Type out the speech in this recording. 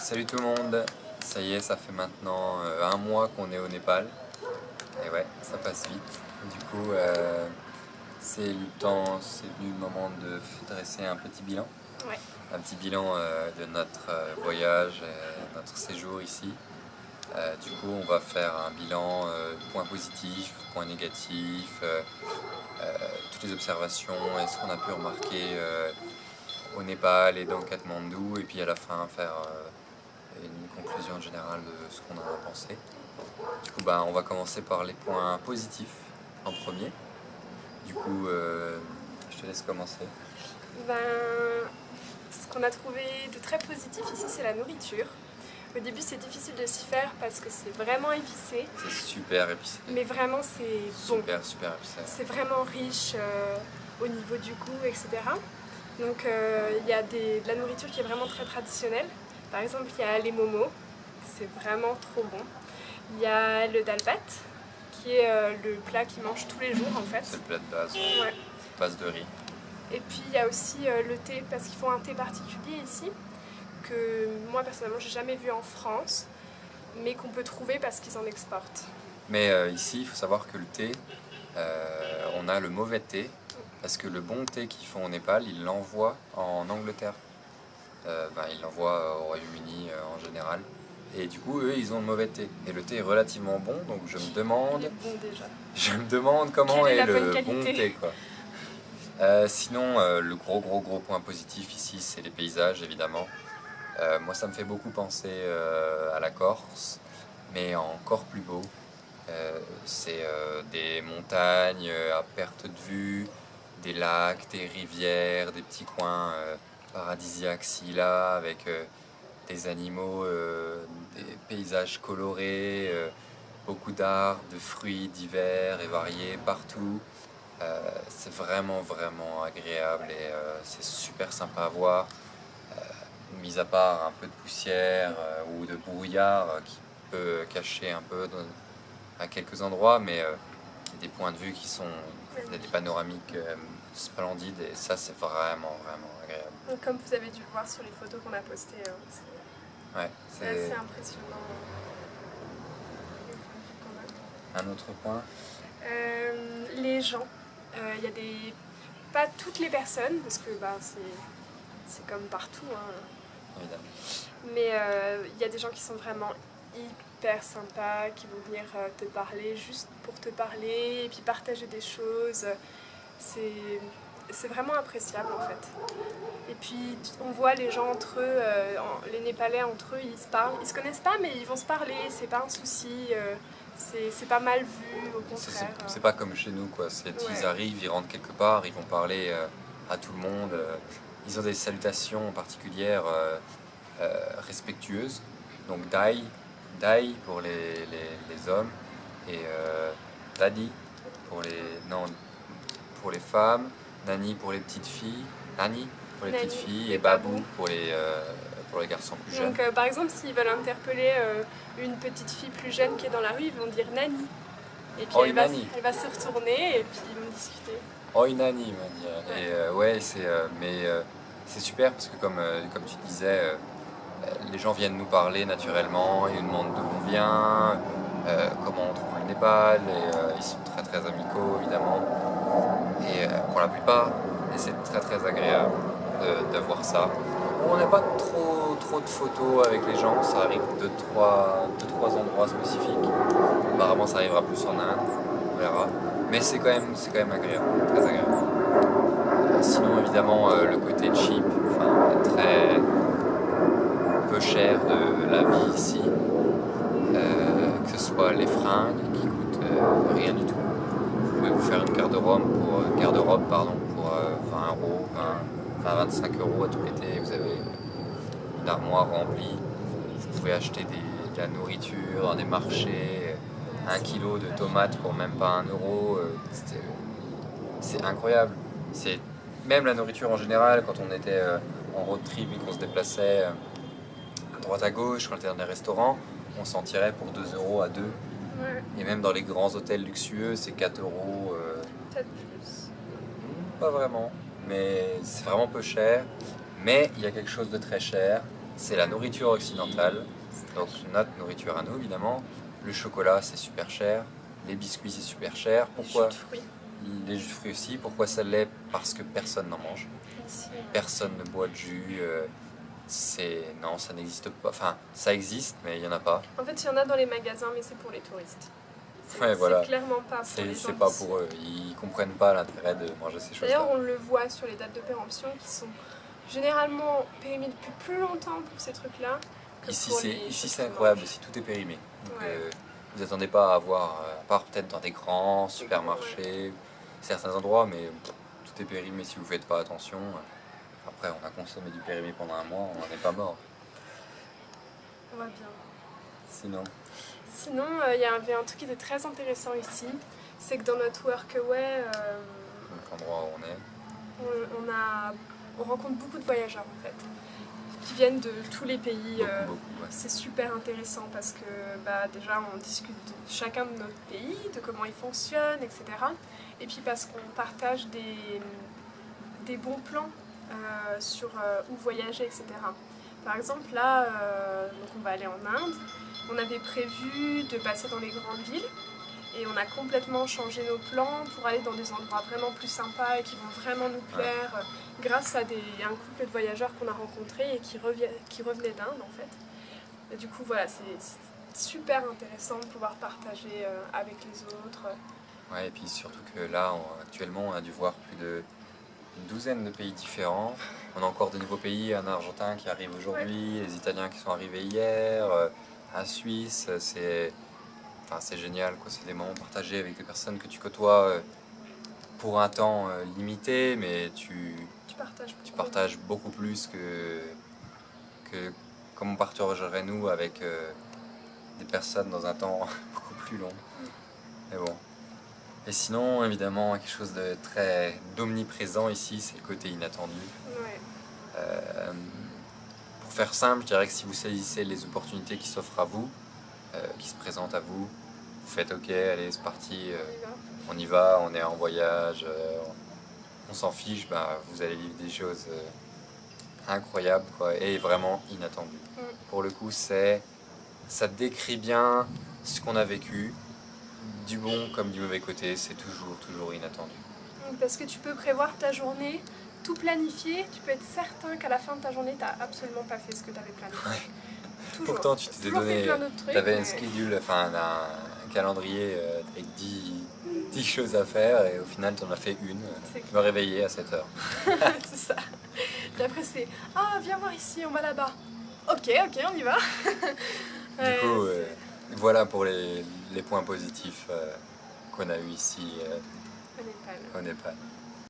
Salut tout le monde, ça y est, ça fait maintenant un mois qu'on est au Népal. Et ouais, ça passe vite. Du coup, c'est venu le moment de dresser un petit bilan. Ouais. Un petit bilan de notre voyage, notre séjour ici. Du coup, on va faire un bilan, points positifs, points négatifs, toutes les observations et ce qu'on a pu remarquer au Népal et dans le Katmandou, et puis à la fin faire une conclusion générale de ce qu'on en a pensé. Du coup, on va commencer par les points positifs en premier. Du coup, je te laisse commencer. Ce qu'on a trouvé de très positif ici, c'est la nourriture. Au début, c'est difficile de s'y faire parce que c'est vraiment épicé. C'est super épicé. Mais vraiment, c'est bon. Super épicé. C'est vraiment riche au niveau du goût, etc. Donc, il y a de la nourriture qui est vraiment très traditionnelle. Par exemple, il y a les momos, c'est vraiment trop bon. Il y a le dalbat, qui est le plat qu'ils mangent tous les jours en fait. C'est le plat de base, Ouais. Base de riz. Et puis il y a aussi le thé, parce qu'ils font un thé particulier ici, que moi personnellement j'ai jamais vu en France, mais qu'on peut trouver parce qu'ils en exportent. Mais ici, il faut savoir que le thé, on a le mauvais thé, parce que le bon thé qu'ils font au Népal, ils l'envoient en Angleterre. Ils l'envoient au Royaume-Uni en général. Et du coup, eux, ils ont le mauvais thé. Et le thé est relativement bon, donc je me demande... Il est bon déjà. Je me demande comment Quelle est est la le bonne bon qualité thé, quoi. Sinon, le gros point positif ici, c'est les paysages, évidemment. Moi, ça me fait beaucoup penser à la Corse, mais encore plus beau. C'est des montagnes à perte de vue, des lacs, des rivières, des petits coins paradisiaques ci, là, avec des animaux, des paysages colorés, beaucoup d'arbres, de fruits divers et variés partout. C'est vraiment agréable et c'est super sympa à voir. Mis à part un peu de poussière ou de brouillard qui peut cacher un peu à quelques endroits, mais il y a des points de vue qui sont, il y a des panoramiques splendides et ça c'est vraiment agréable. Donc, comme vous avez dû le voir sur les photos qu'on a postées, Ouais, c'est assez impressionnant. Un autre point. Les gens, il y a pas toutes les personnes, parce que c'est comme partout, hein. Évidemment. Mais il y a des gens qui sont vraiment hyper sympas, qui vont venir te parler juste pour te parler et puis partager des choses. C'est vraiment appréciable en fait. Et puis on voit les gens entre eux, les Népalais entre eux, ils se parlent. Ils se connaissent pas, mais ils vont se parler, c'est pas un souci. C'est pas mal vu, au contraire. C'est pas comme chez nous, quoi. Ils arrivent, ils rentrent quelque part, ils vont parler à tout le monde. Ils ont des salutations particulières respectueuses. Donc Dai pour les hommes et Dadi pour pour les femmes, Nani pour les petites filles, Nani pour les petites filles et Babou pour les garçons plus jeunes. Donc par exemple, s'ils veulent interpeller une petite fille plus jeune qui est dans la rue, ils vont dire Nani. Et puis elle va se retourner et puis ils vont discuter. Oi Nani, on va dire. Et ouais, c'est super parce que comme tu disais, les gens viennent nous parler naturellement, ils nous demandent d'où on vient, comment on trouve le Népal, et ils sont très amicaux évidemment. Et pour la plupart, c'est très agréable de voir ça. On n'a pas trop de photos avec les gens, ça arrive deux, trois endroits spécifiques. Apparemment ça arrivera plus en Inde, on verra. Mais c'est quand même agréable, très agréable. Sinon évidemment le côté cheap, très peu cher de la vie ici, que ce soit les fringues qui coûtent rien du tout. Vous pouvez vous faire une garde-robe pour 20 euros, 25 euros à tout l'été. Vous avez une armoire remplie. Vous pouvez acheter de la nourriture dans des marchés, 1 kilo de tomates pour même pas 1 euro. C'est incroyable. Même la nourriture en général, quand on était en road trip et qu'on se déplaçait à droite à gauche, quand on était dans des restaurants, on s'en tirait pour 2 euros à deux. Ouais. Et même dans les grands hôtels luxueux, c'est 4 euros. Peut-être plus. Pas vraiment, mais c'est vraiment peu cher. Mais il y a quelque chose de très cher, c'est la nourriture occidentale, donc notre nourriture à nous évidemment. Le chocolat c'est super cher, les biscuits c'est super cher. Pourquoi? Les jus de fruits. Les jus de fruits aussi. Pourquoi ça l'est? Parce que personne n'en mange. Ici, Personne ne boit de jus. Non, ça n'existe pas. Enfin, ça existe, mais il y en a pas. En fait, il y en a dans les magasins, mais c'est pour les touristes. Ouais, voilà. C'est clairement pas pour les gens C'est pas d'ici. pour eux. Ils comprennent pas l'intérêt de manger ces choses-là. D'ailleurs, on le voit sur les dates de péremption qui sont généralement périmées depuis plus longtemps pour ces trucs-là. Ici c'est incroyable, ici tout est périmé. Donc Ouais. vous attendez pas à avoir, à part peut-être dans des grands supermarchés, certains endroits, mais tout est périmé si vous faites pas attention. Après, on a consommé du périmé pendant un mois, on n'en est pas mort. On va bien. Sinon, Il y avait un truc qui était très intéressant ici, c'est que dans notre workaway, donc l'endroit où on est, on rencontre beaucoup de voyageurs en fait, qui viennent de tous les pays. beaucoup, ouais. C'est super intéressant parce que déjà on discute de chacun de notre pays, de comment il fonctionne, etc. Et puis parce qu'on partage des bons plans sur où voyager, etc. Par exemple là, donc on va aller en Inde. On avait prévu de passer dans les grandes villes et on a complètement changé nos plans pour aller dans des endroits vraiment plus sympas et qui vont vraiment nous plaire grâce à un couple de voyageurs qu'on a rencontrés et qui revenaient d'Inde en fait. Et du coup voilà, c'est super intéressant de pouvoir partager avec les autres. Ouais, et puis surtout que là, actuellement, on a dû voir plus d'une douzaine de pays différents. On a encore de nouveaux pays, un Argentin qui arrive aujourd'hui, les Italiens qui sont arrivés hier, la Suisse, c'est génial, quoi. C'est des moments partagés avec des personnes que tu côtoies pour un temps limité, mais tu partages beaucoup plus que comme on partagerait nous avec des personnes dans un temps beaucoup plus long. Mais bon. Et sinon, évidemment, quelque chose d'omniprésent ici, c'est le côté inattendu. Ouais. Pour faire simple, je dirais que si vous saisissez les opportunités qui s'offrent à vous, qui se présentent à vous, vous faites OK, allez, c'est parti, on y va, on est en voyage, on s'en fiche, vous allez vivre des choses incroyables quoi, et vraiment inattendues. Pour le coup, ça décrit bien ce qu'on a vécu, du bon comme du mauvais côté, c'est toujours inattendu. Parce que tu peux prévoir ta journée, tout planifier, tu peux être certain qu'à la fin de ta journée, tu n'as absolument pas fait ce que tu avais planifié. Ouais. Toujours. Pourtant, tu t'étais donné, tu avais un schedule, un calendrier avec 10 choses à faire et au final, tu en as fait une. Je me réveillais à 7h. C'est ça. Puis après, c'est « Ah, viens voir ici, on va là-bas. » Ok, on y va. Du coup, voilà pour les points positifs qu'on a eu ici au Népal.